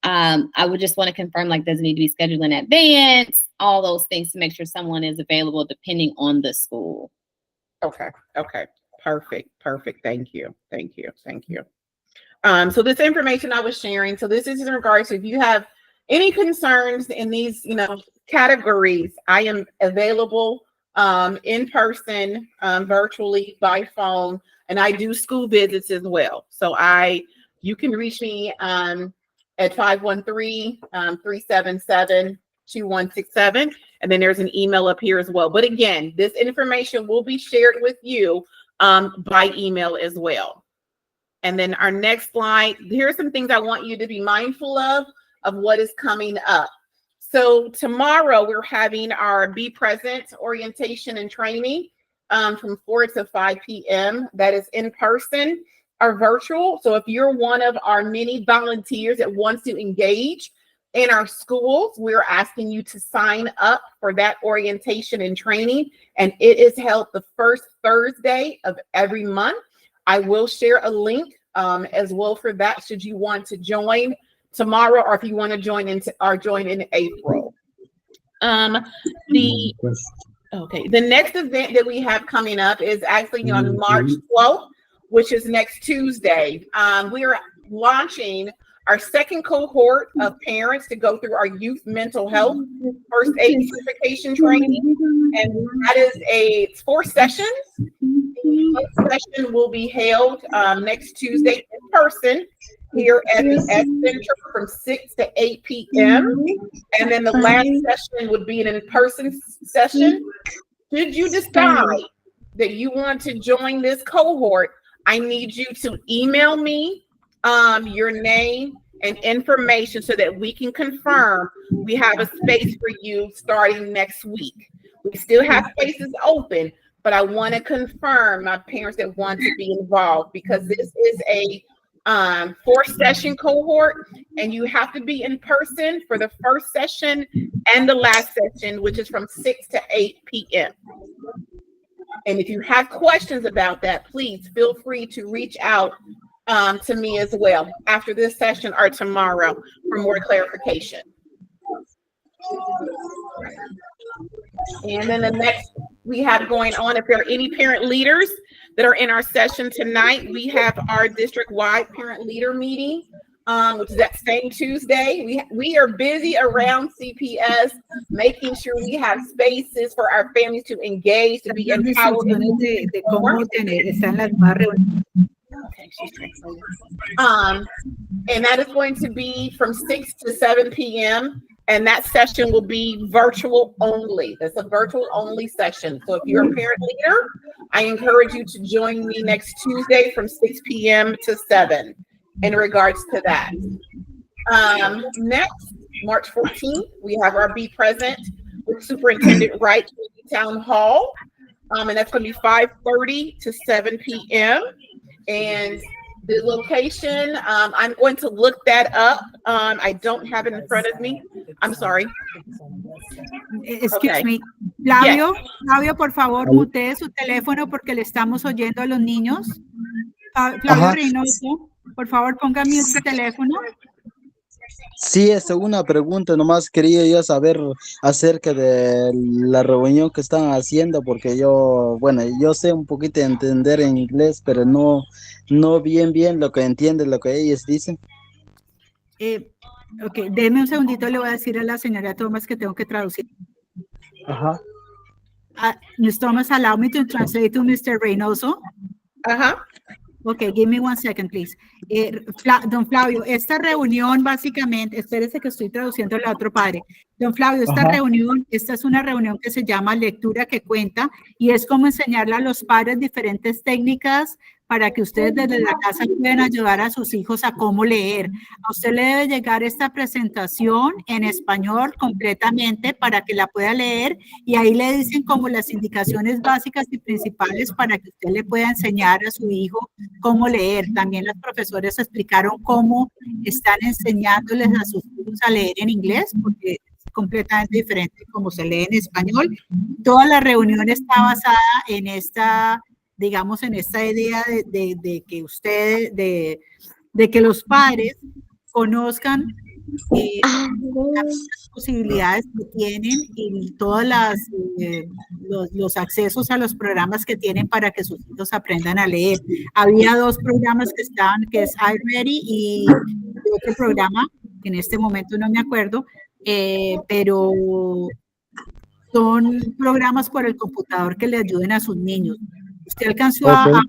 I would just want to confirm, does it need to be scheduled in advance? All those things to make sure someone is available depending on the school. Okay. Perfect. Thank you. So this information I was sharing, so this is in regards to if you have any concerns in these, categories, I am available in person, virtually, by phone, and I do school visits as well. So you can reach me at 513-377-2167. And then there's an email up here as well. But again, this information will be shared with you by email as well. And then our next slide, here are some things I want you to be mindful of what is coming up. So tomorrow we're having our Be Present orientation and training from 4 to 5 p.m. That is in person or virtual. So if you're one of our many volunteers that wants to engage in our schools, we're asking you to sign up for that orientation and training. And it is held the first Thursday of every month. I will share a link as well for that should you want to join tomorrow or if you want to join in April. The next event that we have coming up is actually on March 12th, which is next Tuesday. We are launching our second cohort of parents to go through our youth mental health first aid certification training. And that is 4 sessions. The first session will be held next Tuesday in person here at the S Center from 6 to 8 p.m. And then the last session would be an in-person session. Should you decide that you want to join this cohort, I need you to email me your name and information so that we can confirm we have a space for you starting next week. We still have spaces open, but I want to confirm my parents that want to be involved because this is a 4-session cohort and you have to be in person for the first session and the last session, which is from 6 to 8 p.m. And if you have questions about that, please feel free to reach out to me as well after this session or tomorrow for more clarification. And then the next we have going on, if there are any parent leaders that are in our session tonight, we have our district-wide parent leader meeting, which is that same Tuesday. We are busy around CPS, making sure we have spaces for our families to engage, to be empowered. Okay, she's translating. And that is going to be from 6 to 7 p.m. And that session will be virtual only. That's a virtual only session. So if you're a parent leader, I encourage you to join me next Tuesday from 6 p.m. to 7 in regards to that. Next, March 14th, we have our Be Present with Superintendent Wright Town Hall. And that's going to be 5:30 to 7 p.m. And the location, I'm going to look that up. I don't have it in front of me. I'm sorry. Excuse me. Flavio, yes. Flavio, por favor, mutee su teléfono porque le estamos oyendo a los niños. Flavio Reynoso, por favor, ponga mute su teléfono. Sí, es una pregunta, nomás quería yo saber acerca de la reunión que están haciendo, porque yo sé un poquito de entender en inglés, pero no bien lo que entiende lo que ellos dicen. Ok, déme un segundito, le voy a decir a la señora Thomas que tengo que traducir. Ajá. Ms. Thomas, allow me to translate to Mr. Reynoso. Ajá. Okay, give me 1 second, please. Don Flavio, esta reunión básicamente, espérese que estoy traduciendo al otro padre. Don Flavio, esta reunión, esta es una reunión que se llama Lectura que Cuenta y es como enseñarle a los padres diferentes técnicas para que ustedes desde la casa puedan ayudar a sus hijos a cómo leer. A usted le debe llegar esta presentación en español completamente para que la pueda leer y ahí le dicen como las indicaciones básicas y principales para que usted le pueda enseñar a su hijo cómo leer. También las profesoras explicaron cómo están enseñándoles a sus hijos a leer en inglés, porque es completamente diferente como se lee en español. Toda la reunión está basada en esta, digamos, en esta idea de que ustedes, de que los padres conozcan las posibilidades que tienen y todas los accesos a los programas que tienen para que sus hijos aprendan a leer. Había 2 programas que estaban, que es iReady y otro programa, que en este momento no me acuerdo, pero son programas por el computador que le ayuden a sus niños. ¿Usted alcanzó a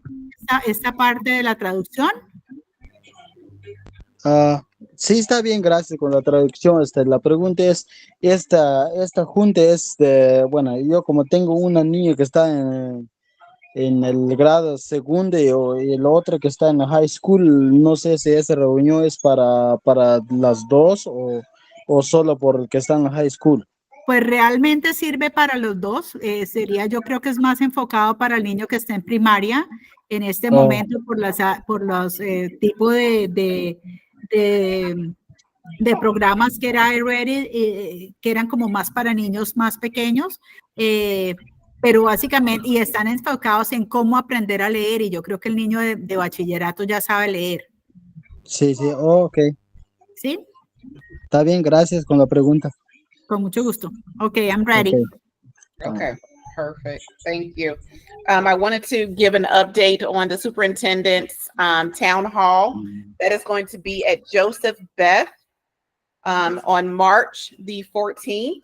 esta parte de la traducción? Sí, está bien, gracias con la traducción. La pregunta es, esta junta es de, bueno, yo como tengo una niña que está en el grado segundo y el otro que está en la high school, no sé si esa reunión es para las dos o solo por el que está en la high school. Pues realmente sirve para los dos. Sería, yo creo que es más enfocado para el niño que está en primaria en este momento por los tipos de programas que era iReady, que eran como más para niños más pequeños, pero básicamente, y están enfocados en cómo aprender a leer, y yo creo que el niño de bachillerato ya sabe leer. Sí, ok. ¿Sí? Está bien, gracias con la pregunta. Con mucho gusto. Okay, I'm ready. Okay, perfect. Thank you. I wanted to give an update on the superintendent's town hall that is going to be at Joseph Beth on March the 14th,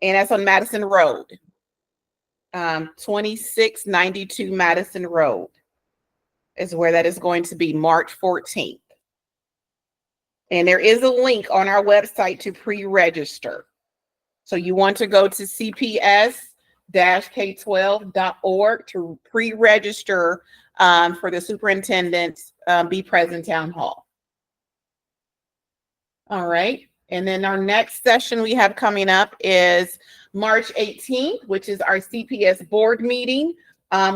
and that's on Madison Road, 2692 Madison Road is where that is going to be, March 14th. And there is a link on our website to pre-register. So you want to go to cps-k12.org to pre-register for the superintendent's Be Present Town Hall. All right. And then our next session we have coming up is March 18th, which is our CPS board meeting,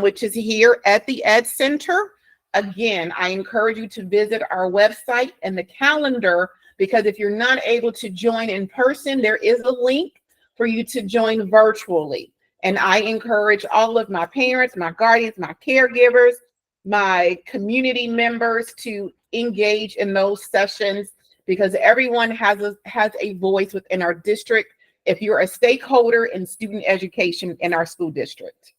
which is here at the Ed Center. Again, I encourage you to visit our website and the calendar, because if you're not able to join in person, there is a link for you to join virtually. And I encourage all of my parents, my guardians, my caregivers, my community members to engage in those sessions, because everyone has a voice within our district if you're a stakeholder in student education in our school district.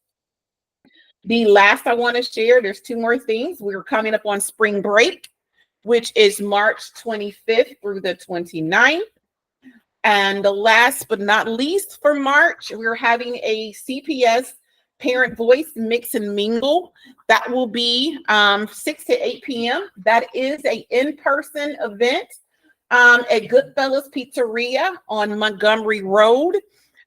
The last I want to share, there's 2 more things. We're coming up on spring break, which is March 25th through the 29th. And the last but not least for March, we're having a CPS Parent Voice Mix and Mingle. That will be 6 to 8 p.m. That is an in-person event at Goodfellas Pizzeria on Montgomery Road.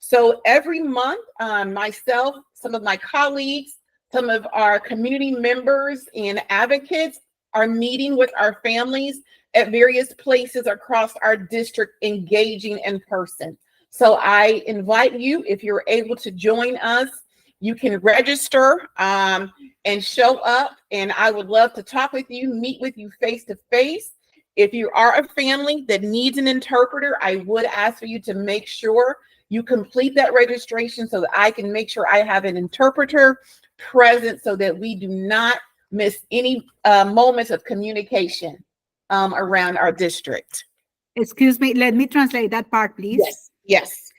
So every month, myself, some of my colleagues, some of our community members and advocates are meeting with our families at various places across our district, engaging in person. So I invite you, if you're able to join us, you can register and show up, and I would love to talk with you, meet with you face to face. If you are a family that needs an interpreter, I would ask for you to make sure you complete that registration so that I can make sure I have an interpreter present so that we do not miss any moments of communication around our district. Excuse me, let me translate that part, please. Yes.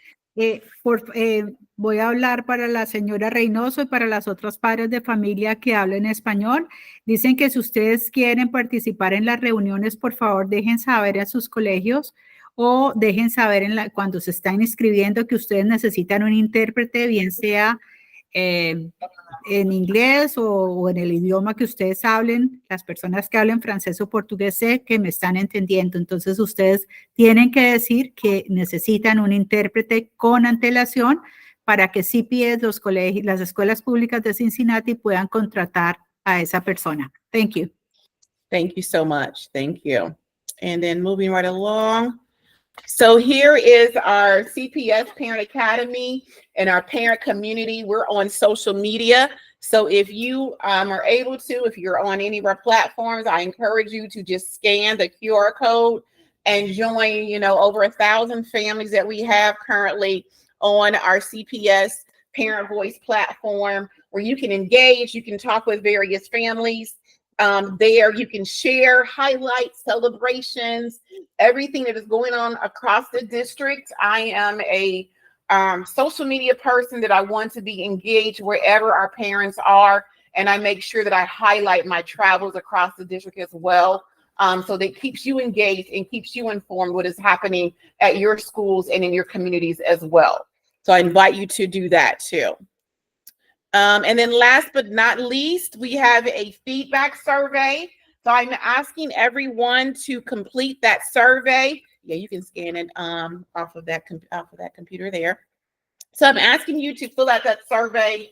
Voy a hablar para la señora Reynoso y para las otras padres de familia que hablen español. Dicen que si ustedes quieren participar en las reuniones, por favor, dejen saber a sus colegios o dejen saber cuando se están inscribiendo que ustedes necesitan un intérprete, bien sea en inglés o en el idioma que ustedes hablen, las personas que hablen francés o portugués sé que me están entendiendo. Entonces ustedes tienen que decir que necesitan un intérprete con antelación para que CPS, los colegios, las escuelas públicas de Cincinnati puedan contratar a esa persona. Thank you. Thank you so much. Thank you. And then moving right along. So here is our CPS Parent Academy and our parent community. We're on social media. So if you are able to, if you're on any of our platforms, I encourage you to just scan the QR code and join, you know, over 1,000 families that we have currently on our CPS Parent Voice platform, where you can engage, you can talk with various families. There you can share highlights, celebrations, everything that is going on across the district. I am a social media person that I want to be engaged wherever our parents are, and I make sure that I highlight my travels across the district as well. So that keeps you engaged and keeps you informed what is happening at your schools and in your communities as well. So I invite you to do that too. And then last but not least, we have a feedback survey. So I'm asking everyone to complete that survey. Yeah, you can scan it off of that computer there. So I'm asking you to fill out that survey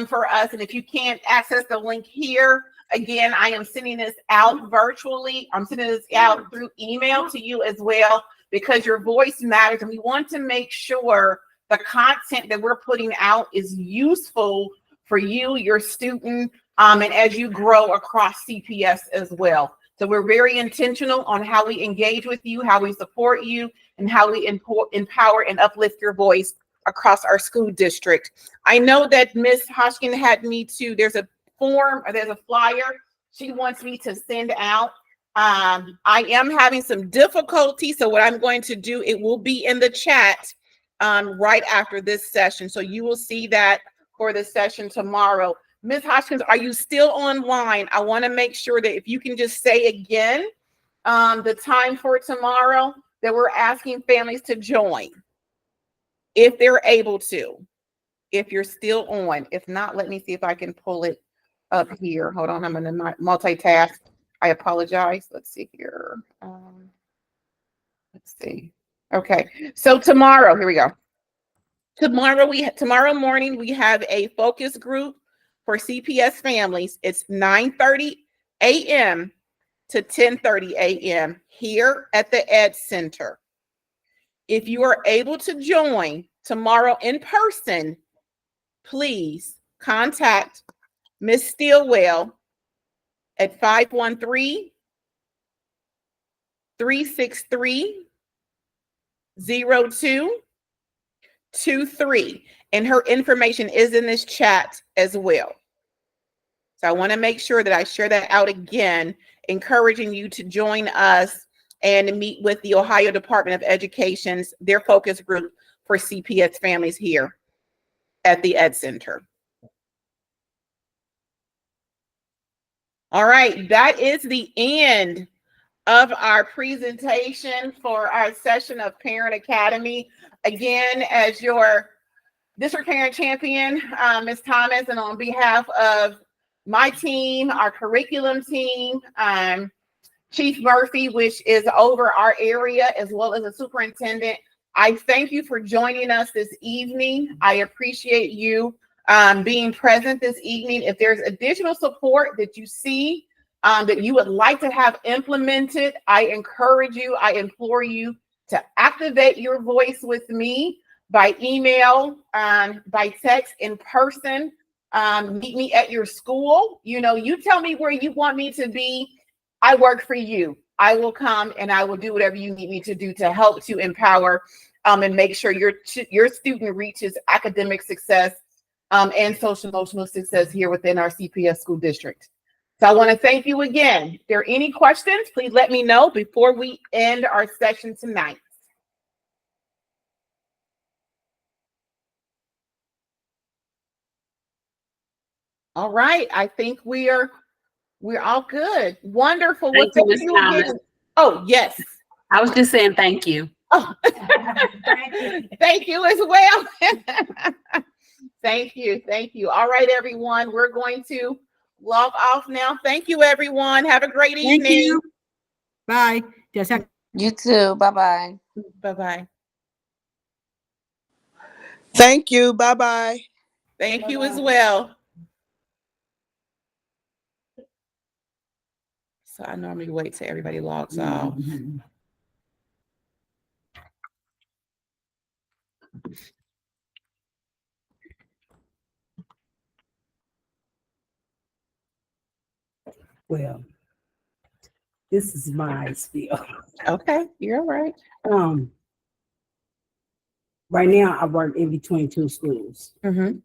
for us. And if you can't access the link here, again, I am sending this out virtually. I'm sending this out through email to you as well, because your voice matters. And we want to make sure the content that we're putting out is useful for you, your student, and as you grow across CPS as well. So we're very intentional on how we engage with you, how we support you, and how we empower and uplift your voice across our school district. I know that Ms. Hoskins had me to, there's a form, or there's a flyer she wants me to send out. I am having some difficulty, so what I'm going to do, it will be in the chat right after this session. So you will see that for the session tomorrow. Ms. Hoskins, are you still online? I want to make sure that if you can just say again the time for tomorrow that we're asking families to join, if they're able to, if you're still on. If not, let me see if I can pull it up here. Hold on, I'm going to multitask. I apologize. Let's see here. Let's see. Okay, so tomorrow, here we go. Tomorrow morning, we have a focus group for CPS families. It's 9:30 a.m. to 10:30 a.m. here at the Ed Center. If you are able to join tomorrow in person, please contact Ms. Stillwell at 513-363-0223. And her information is in this chat as well. So I want to make sure that I share that out again, encouraging you to join us and meet with the Ohio Department of Education's, their focus group for CPS families here at the Ed Center. All right, that is the end of our presentation for our session of Parent Academy. Again, as your district parent champion, Ms. Thomas, and on behalf of my team, our curriculum team, Chief Murphy, which is over our area, as well as the superintendent, I thank you for joining us this evening. I appreciate you being present this evening. If there's additional support that you see that you would like to have implemented, I encourage you, I implore you to activate your voice with me by email, by text, in person. Meet me at your school. You know, you tell me where you want me to be. I work for you. I will come and I will do whatever you need me to do to help to empower and make sure your student reaches academic success and social emotional success here within our CPS school district. So I want to thank you again. If there are any questions, please let me know before we end our session tonight. All right, I think we're all good. Wonderful. Thank you, Ms. Thomas. Oh, yes. I was just saying thank you. Oh, thank you as well. Thank you. Thank you. All right, everyone. We're going to log off now. Thank you, everyone. Have a great Thank evening. you. Bye. Jessica. You too. Bye-bye. Bye-bye. Thank you. Bye-bye. Thank you as well. So I normally wait till everybody logs off. Well, this is my spiel. Okay, you're all right. Right now I work in between two schools. Mm-hmm.